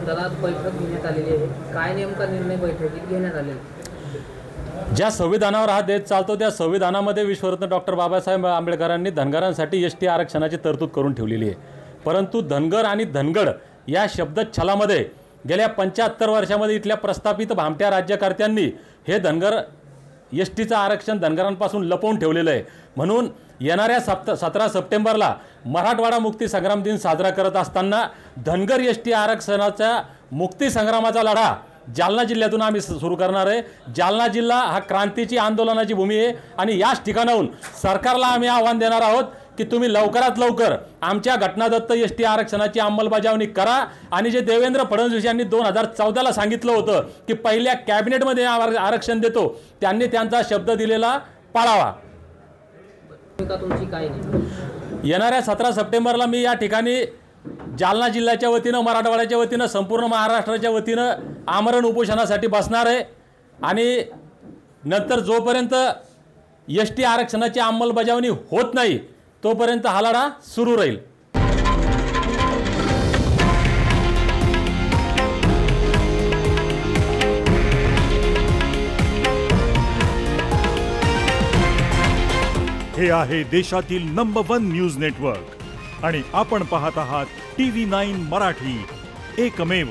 दादा बैठक घेण्यात आलेली आहे, काय नेमका निर्णय बैठकीत घेण्यात आलेला? ज्या संविधानावर हा देश चालतो त्या संविधानामध्ये विश्वरत्न डॉक्टर बाबासाहेब आंबेडकरांनी धनगरांसाठी एसटी आरक्षणाची तरतूद करून ठेवलेली आहे। परंतु धनगर आणि धनगड या शब्दच्छलामध्ये गेल्या 75 वर्षांमध्ये इथल्या प्रस्थापित भामट्या राज्यकर्त्यांनी हे धनगर एसटीचं आरक्षण धनगरांपासून लपवून ठेवलेलं आहे। म्हणून येणाऱ्या 17 सप्टेंबरला मराठवाडा मुक्ती संग्राम दिन साजरा करत असताना धनगर एसटी आरक्षणाच्या मुक्ती संग्रामाचा लढा जालना जिल्ह्यातून आम्ही सुरू करणार आहे। जालना जिल्हा हा क्रांतीची आंदोलनाची भूमी आहे आणि याच ठिकाणाहून सरकारला आम्ही आव्हान देणार आहोत की तुम्ही लवकरात लवकर आमच्या घटनादत्त एसटी आरक्षणाची अंमलबजावणी करा आणि जे देवेंद्र फडणवीस यांनी 2014ला सांगितलं होतं की पहिल्या कॅबिनेटमध्ये आरक्षण देतो, त्यांनी त्यांचा शब्द दिलेला पाळावा। तुमची काय नाही? येणाऱ्या 17 सप्टेंबरला मी या ठिकाणी जालना जिल्ह्याच्या वतीनं, मराठवाड्याच्या वतीनं, संपूर्ण महाराष्ट्राच्या वतीनं आमरण उपोषणासाठी बसणार आहे आणि नंतर जोपर्यंत एसटी आरक्षणाची अंमलबजावणी होत नाही तोपर्यंत हा लढा सुरू राहील। हे आहे देशातील नंबर 1 न्यूज नेटवर्क आणि आपण पाहत आहात TV9 मराठी, एकमेव।